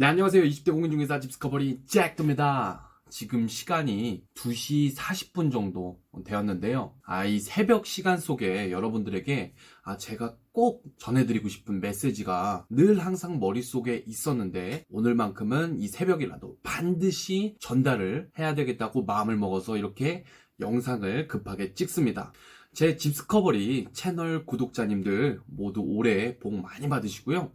네, 안녕하세요. 20대 공인중개사 집스커버리 잭입니다. 지금 시간이 2시 40분 정도 되었는데요. 이 새벽 시간 속에 여러분들에게 제가 꼭 전해드리고 싶은 메시지가 늘 항상 머릿속에 있었는데 오늘만큼은 이 새벽이라도 반드시 전달을 해야 되겠다고 마음을 먹어서 이렇게 영상을 급하게 찍습니다. 제 집스커버리 채널 구독자님들 모두 올해 복 많이 받으시고요.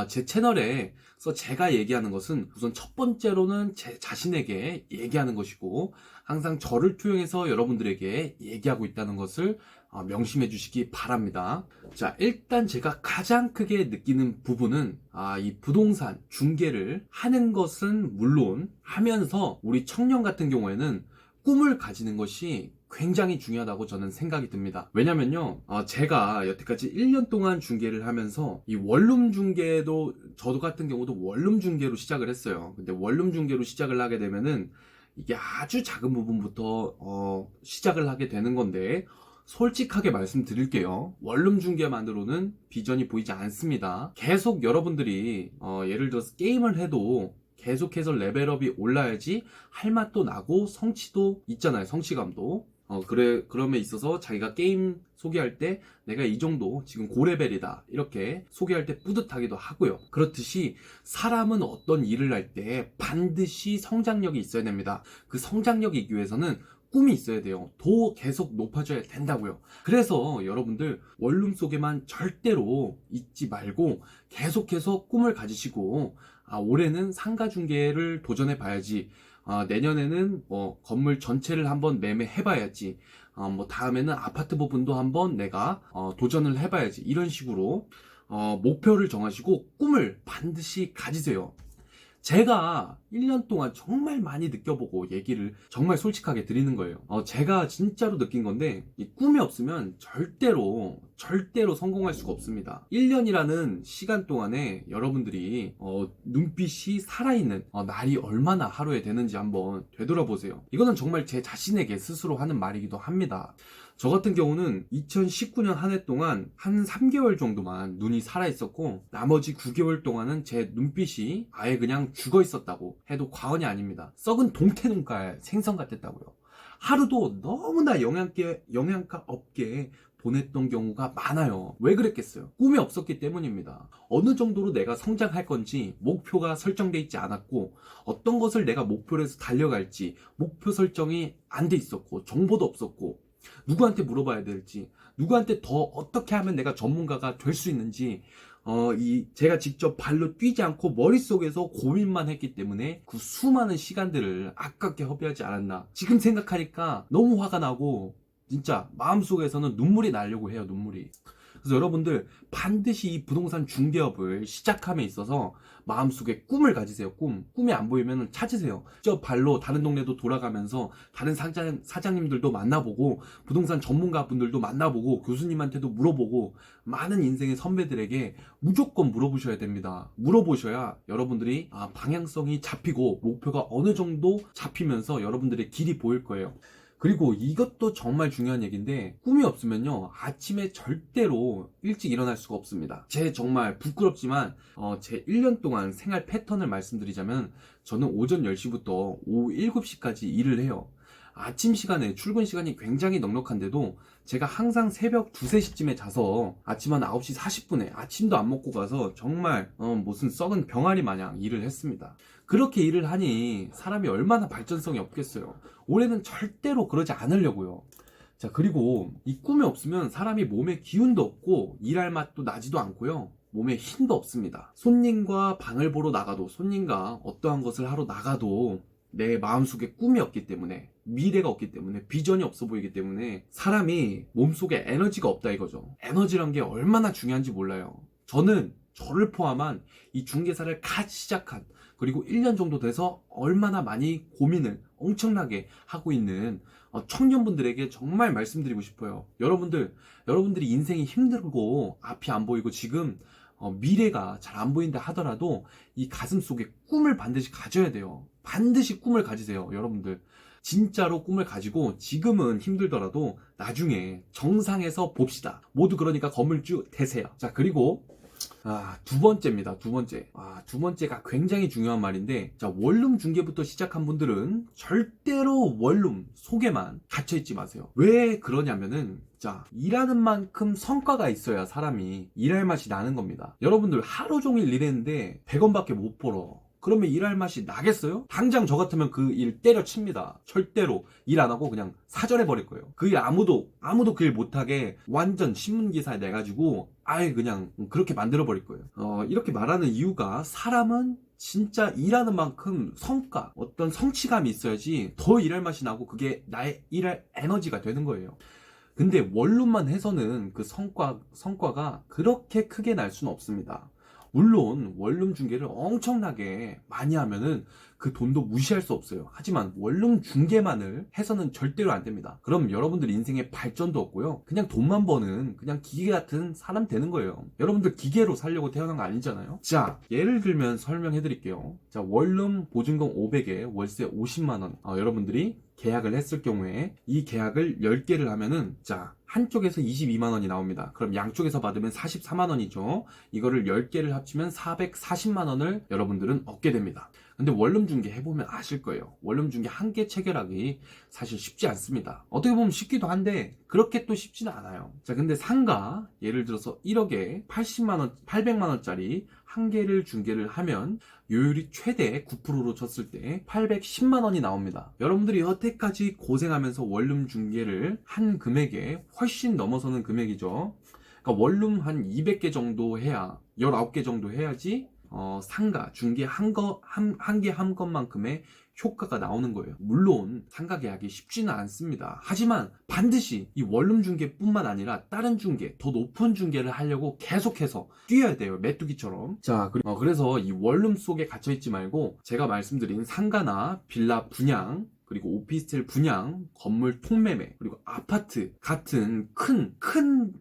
제 채널에서 제가 얘기하는 것은 우선 첫 번째로는 제 자신에게 얘기하는 것이고 항상 저를 투영해서 여러분들에게 얘기하고 있다는 것을 명심해 주시기 바랍니다. 자, 일단 제가 가장 크게 느끼는 부분은 이 부동산 중개를 하는 것은 물론 하면서 우리 청년 같은 경우에는 꿈을 가지는 것이 굉장히 중요하다고 저는 생각이 듭니다. 왜냐면요, 제가 여태까지 1년 동안 중개를 하면서 이 원룸 중개도 저도 같은 경우도 원룸 중개로 시작을 했어요. 근데 원룸 중개로 시작을 하게 되면은 이게 아주 작은 부분부터 시작을 하게 되는 건데 솔직하게 말씀드릴게요. 원룸 중개만으로는 비전이 보이지 않습니다. 계속 여러분들이 예를 들어서 게임을 해도 계속해서 레벨업이 올라야지 할 맛도 나고 성취도 있잖아요. 성취감도. 그럼에 있어서 자기가 게임 소개할 때 내가 이 정도 지금 고레벨이다 이렇게 소개할 때 뿌듯하기도 하고요. 그렇듯이 사람은 어떤 일을 할 때 반드시 성장력이 있어야 됩니다. 그 성장력이 있기 위해서는 꿈이 있어야 돼요. 더 계속 높아져야 된다고요. 그래서 여러분들 원룸 속에만 절대로 있지 말고 계속해서 꿈을 가지시고 올해는 상가 중개를 도전해 봐야지. 내년에는 건물 전체를 한번 매매해 봐야지. 다음에는 아파트 부분도 한번 내가 도전을 해 봐야지. 이런 식으로 목표를 정하시고 꿈을 반드시 가지세요. 제가 1년 동안 정말 많이 느껴보고 얘기를 정말 솔직하게 드리는 거예요. 제가 진짜로 느낀 건데 이 꿈이 없으면 절대로 성공할 수가 없습니다. 1년이라는 시간 동안에 여러분들이 눈빛이 살아있는 날이 얼마나 하루에 되는지 한번 되돌아보세요. 이거는 정말 제 자신에게 스스로 하는 말이기도 합니다. 저 같은 경우는 2019년 한 해 동안 한 3개월 정도만 눈이 살아있었고 나머지 9개월 동안은 제 눈빛이 아예 그냥 죽어 있었다고 해도 과언이 아닙니다. 썩은 동태 눈깔 생선 같았다고요. 하루도 너무나 영양가 없게 보냈던 경우가 많아요. 왜 그랬겠어요? 꿈이 없었기 때문입니다. 어느 정도로 내가 성장할 건지 목표가 설정돼 있지 않았고 어떤 것을 내가 목표로 해서 달려갈지 목표 설정이 안 돼 있었고 정보도 없었고 누구한테 물어봐야 될지, 누구한테 더 어떻게 하면 내가 전문가가 될 수 있는지, 제가 직접 발로 뛰지 않고 머릿속에서 고민만 했기 때문에 그 수많은 시간들을 아깝게 허비하지 않았나. 지금 생각하니까 너무 화가 나고, 진짜 마음속에서는 눈물이 나려고 해요, 눈물이. 그래서 여러분들 반드시 이 부동산 중개업을 시작함에 있어서 마음속에 꿈을 가지세요. 꿈이 안 보이면 찾으세요. 저 발로 다른 동네도 돌아가면서 다른 사장님들도 만나보고 부동산 전문가분들도 만나보고 교수님한테도 물어보고 많은 인생의 선배들에게 무조건 물어보셔야 됩니다. 물어보셔야 여러분들이 방향성이 잡히고 목표가 어느 정도 잡히면서 여러분들의 길이 보일 거예요. 그리고 이것도 정말 중요한 얘기인데 꿈이 없으면요 아침에 절대로 일찍 일어날 수가 없습니다. 제 정말 부끄럽지만 제 1년 동안 생활 패턴을 말씀드리자면 저는 오전 10시부터 오후 7시까지 일을 해요. 아침 시간에 출근 시간이 굉장히 넉넉한데도 제가 항상 새벽 2, 3시쯤에 자서 아침 한 9시 40분에 아침도 안 먹고 가서 정말 무슨 썩은 병아리 마냥 일을 했습니다. 그렇게 일을 하니 사람이 얼마나 발전성이 없겠어요. 올해는 절대로 그러지 않으려고요. 자, 그리고 이 꿈이 없으면 사람이 몸에 기운도 없고 일할 맛도 나지도 않고요. 몸에 힘도 없습니다. 손님과 방을 보러 나가도 손님과 어떠한 것을 하러 나가도 내 마음속에 꿈이 없기 때문에 미래가 없기 때문에 비전이 없어 보이기 때문에 사람이 몸속에 에너지가 없다 이거죠. 에너지란 게 얼마나 중요한지 몰라요. 저는 저를 포함한 이 중개사를 갓 시작한 그리고 1년 정도 돼서 얼마나 많이 고민을 엄청나게 하고 있는 청년분들에게 정말 말씀드리고 싶어요. 여러분들이 인생이 힘들고 앞이 안 보이고 지금 미래가 잘 안 보인다 하더라도 이 가슴 속에 꿈을 반드시 가져야 돼요. 반드시 꿈을 가지세요, 여러분들. 진짜로 꿈을 가지고 지금은 힘들더라도 나중에 정상에서 봅시다. 모두 그러니까 건물주 되세요. 자, 그리고 두 번째입니다. 두 번째. 두 번째가 굉장히 중요한 말인데, 자, 원룸 중개부터 시작한 분들은 절대로 원룸 속에만 갇혀있지 마세요. 왜 그러냐면은, 자, 일하는 만큼 성과가 있어야 사람이 일할 맛이 나는 겁니다. 여러분들 하루 종일 일했는데 100원밖에 못 벌어. 그러면 일할 맛이 나겠어요? 당장 저 같으면 그 일 때려칩니다. 절대로 일 안 하고 그냥 사절해버릴 거예요. 그 일 아무도 그 일 못하게 완전 신문기사에 내가지고 아예 그냥 그렇게 만들어버릴 거예요. 이렇게 말하는 이유가, 사람은 진짜 일하는 만큼 성과, 어떤 성취감이 있어야지 더 일할 맛이 나고 그게 나의 일할 에너지가 되는 거예요. 근데 원룸만 해서는 그 성과가 그렇게 크게 날 수는 없습니다. 물론 원룸 중개를 엄청나게 많이 하면은 그 돈도 무시할 수 없어요. 하지만 원룸 중개만을 해서는 절대로 안 됩니다. 그럼 여러분들 인생에 발전도 없고요. 그냥 돈만 버는 그냥 기계 같은 사람 되는 거예요. 여러분들 기계로 살려고 태어난 거 아니잖아요. 자, 예를 들면 설명해 드릴게요. 자, 원룸 보증금 500에 월세 50만원. 여러분들이 계약을 했을 경우에 이 계약을 10개를 하면은, 자, 한쪽에서 22만원이 나옵니다. 그럼 양쪽에서 받으면 44만원이죠. 이거를 10개를 합치면 440만원을 여러분들은 얻게 됩니다. 근데 원룸 중개 해보면 아실 거예요. 원룸 중개 한 개 체결하기 사실 쉽지 않습니다. 어떻게 보면 쉽기도 한데 그렇게 또 쉽지는 않아요. 자, 근데 상가 예를 들어서 1억에 80만원, 800만원짜리 한 개를 중개를 하면 요율이 최대 9%로 쳤을 때 810만원이 나옵니다. 여러분들이 여태까지 고생하면서 원룸 중개를 한 금액에 훨씬 넘어서는 금액이죠. 그러니까 원룸 한 200개 정도 해야, 19개 정도 해야지 상가, 중개 한 개 한 것만큼의 효과가 나오는 거예요. 물론 상가 계약이 쉽지는 않습니다. 하지만 반드시 이 원룸 중개뿐만 아니라 다른 중개, 더 높은 중개를 하려고 계속해서 뛰어야 돼요. 메뚜기처럼. 자, 그래서 이 원룸 속에 갇혀있지 말고 제가 말씀드린 상가나 빌라 분양, 그리고 오피스텔 분양, 건물 통매매, 그리고 아파트 같은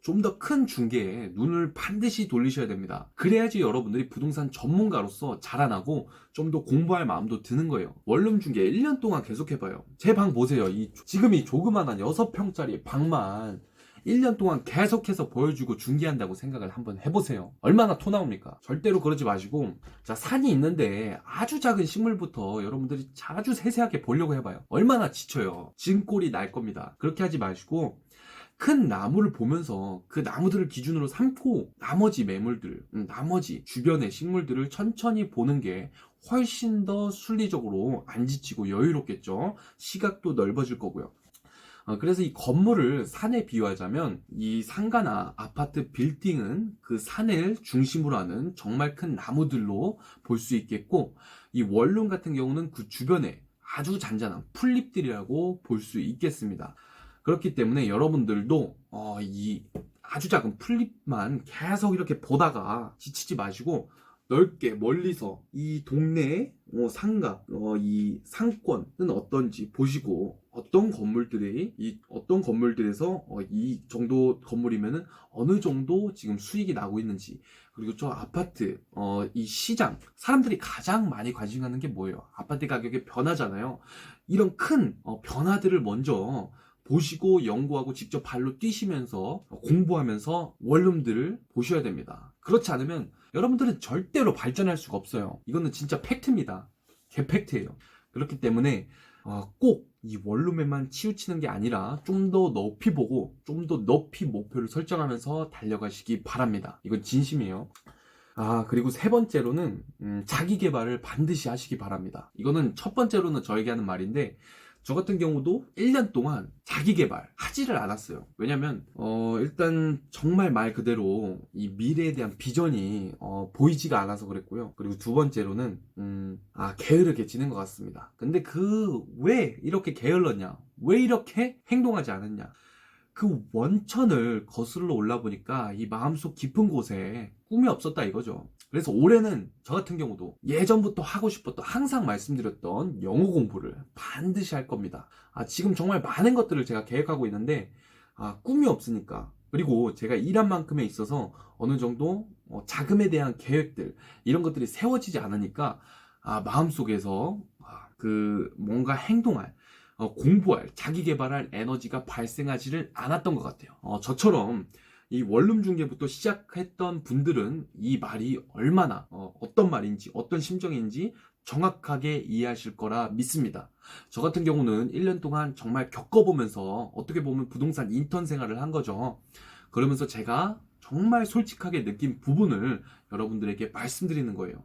좀 더 큰 중개에 눈을 반드시 돌리셔야 됩니다. 그래야지 여러분들이 부동산 전문가로서 자라나고 좀 더 공부할 마음도 드는 거예요. 원룸 중개 1년 동안 계속 해봐요. 제 방 보세요. 지금 이 조그만한 6평짜리 방만 1년 동안 계속해서 보여주고 중개한다고 생각을 한번 해보세요. 얼마나 토 나옵니까? 절대로 그러지 마시고, 자, 산이 있는데 아주 작은 식물부터 여러분들이 아주 세세하게 보려고 해봐요. 얼마나 지쳐요. 진꼴이 날 겁니다. 그렇게 하지 마시고 큰 나무를 보면서 그 나무들을 기준으로 삼고 나머지 매물들, 나머지 주변의 식물들을 천천히 보는 게 훨씬 더 순리적으로 안 지치고 여유롭겠죠. 시각도 넓어질 거고요. 그래서 이 건물을 산에 비유하자면, 이 상가나 아파트 빌딩은 그 산을 중심으로 하는 정말 큰 나무들로 볼 수 있겠고, 이 원룸 같은 경우는 그 주변에 아주 잔잔한 풀잎들이라고 볼 수 있겠습니다. 그렇기 때문에 여러분들도 이 아주 작은 풀잎만 계속 이렇게 보다가 지치지 마시고, 넓게 멀리서 이 동네의 상가, 이 상권은 어떤지 보시고, 어떤 건물들에서 이 정도 건물이면은 어느 정도 지금 수익이 나고 있는지, 그리고 저 아파트, 이 시장, 사람들이 가장 많이 관심 갖는 게 뭐예요? 아파트 가격이 변하잖아요. 이런 큰 변화들을 먼저 보시고 연구하고 직접 발로 뛰시면서 공부하면서 원룸들을 보셔야 됩니다. 그렇지 않으면 여러분들은 절대로 발전할 수가 없어요. 이거는 진짜 팩트입니다. 개팩트예요. 그렇기 때문에 꼭 이 원룸에만 치우치는 게 아니라 좀 더 높이 보고 좀 더 높이 목표를 설정하면서 달려가시기 바랍니다. 이건 진심이에요. 그리고 세 번째로는 자기 개발을 반드시 하시기 바랍니다. 이거는 첫 번째로는 저에게 하는 말인데, 저 같은 경우도 1년 동안 자기 개발 하지를 않았어요. 왜냐면 일단 정말 말 그대로 이 미래에 대한 비전이 보이지가 않아서 그랬고요. 그리고 두 번째로는 게으르게 지낸 것 같습니다. 근데 왜 이렇게 게을렀냐, 왜 이렇게 행동하지 않았냐, 그 원천을 거슬러 올라보니까 이 마음속 깊은 곳에 꿈이 없었다 이거죠. 그래서 올해는 저 같은 경우도 예전부터 하고 싶었던, 항상 말씀드렸던 영어 공부를 반드시 할 겁니다. 지금 정말 많은 것들을 제가 계획하고 있는데 꿈이 없으니까, 그리고 제가 일한 만큼에 있어서 어느 정도 자금에 대한 계획들, 이런 것들이 세워지지 않으니까 마음속에서 뭔가 행동할, 공부할, 자기 개발할 에너지가 발생하지를 않았던 것 같아요. 저처럼 이 원룸 중개부터 시작했던 분들은 이 말이 얼마나 어떤 말인지 어떤 심정인지 정확하게 이해하실 거라 믿습니다. 저 같은 경우는 1년 동안 정말 겪어보면서 어떻게 보면 부동산 인턴 생활을 한 거죠. 그러면서 제가 정말 솔직하게 느낀 부분을 여러분들에게 말씀드리는 거예요.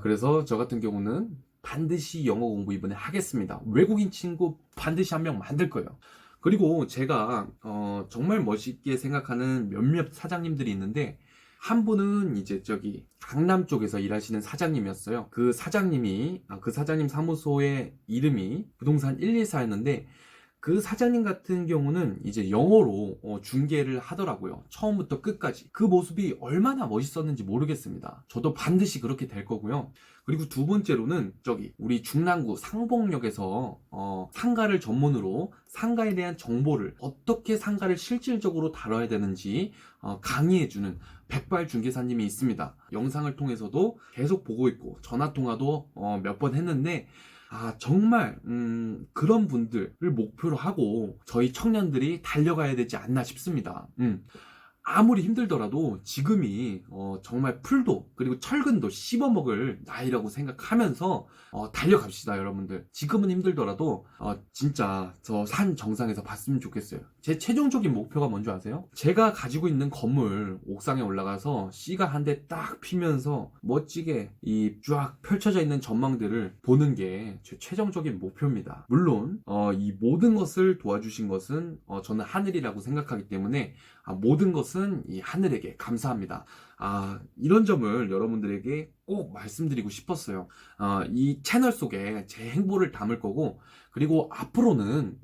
그래서 저 같은 경우는 반드시 영어 공부 이번에 하겠습니다. 외국인 친구 반드시 한 명 만들 거예요. 그리고 제가 정말 멋있게 생각하는 몇몇 사장님들이 있는데, 한 분은 이제 저기 강남 쪽에서 일하시는 사장님이었어요. 그 사장님 사무소의 이름이 부동산 114였는데, 그 사장님 같은 경우는 이제 영어로 중개를 하더라고요. 처음부터 끝까지. 그 모습이 얼마나 멋있었는지 모르겠습니다. 저도 반드시 그렇게 될 거고요. 그리고 두 번째로는 저기 우리 중랑구 상봉역에서 상가를 전문으로 상가에 대한 정보를, 어떻게 상가를 실질적으로 다뤄야 되는지 강의해주는 백발 중개사님이 있습니다. 영상을 통해서도 계속 보고 있고 전화 통화도 몇 번 했는데, 정말 그런 분들을 목표로 하고 저희 청년들이 달려가야 되지 않나 싶습니다. 아무리 힘들더라도 지금이 정말 풀도 그리고 철근도 씹어먹을 나이라고 생각하면서 달려갑시다, 여러분들. 지금은 힘들더라도 진짜 저 산 정상에서 봤으면 좋겠어요. 제 최종적인 목표가 뭔지 아세요? 제가 가지고 있는 건물 옥상에 올라가서 씨가 한 대 딱 피면서 멋지게 이 쫙 펼쳐져 있는 전망들을 보는 게 제 최종적인 목표입니다. 물론 이 모든 것을 도와주신 것은 저는 하늘이라고 생각하기 때문에 모든 것은 이 하늘에게 감사합니다. 이런 점을 여러분들에게 꼭 말씀드리고 싶었어요. 이 채널 속에 제 행보를 담을 거고, 그리고 앞으로는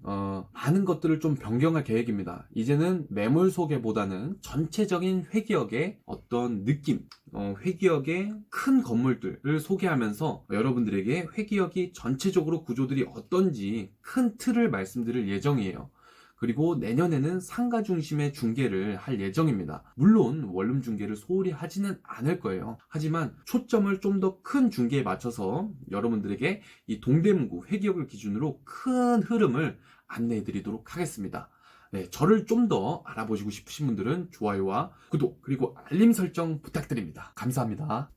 많은 것들을 좀 변경할 계획입니다. 이제는 매물 소개보다는 전체적인 회기역의 어떤 느낌, 회기역의 큰 건물들을 소개하면서 여러분들에게 회기역이 전체적으로 구조들이 어떤지 큰 틀을 말씀드릴 예정이에요. 그리고 내년에는 상가 중심의 중개를 할 예정입니다. 물론 원룸 중개를 소홀히 하지는 않을 거예요. 하지만 초점을 좀 더 큰 중개에 맞춰서 여러분들에게 이 동대문구 회기역을 기준으로 큰 흐름을 안내해 드리도록 하겠습니다. 네, 저를 좀 더 알아보시고 싶으신 분들은 좋아요와 구독, 그리고 알림 설정 부탁드립니다. 감사합니다.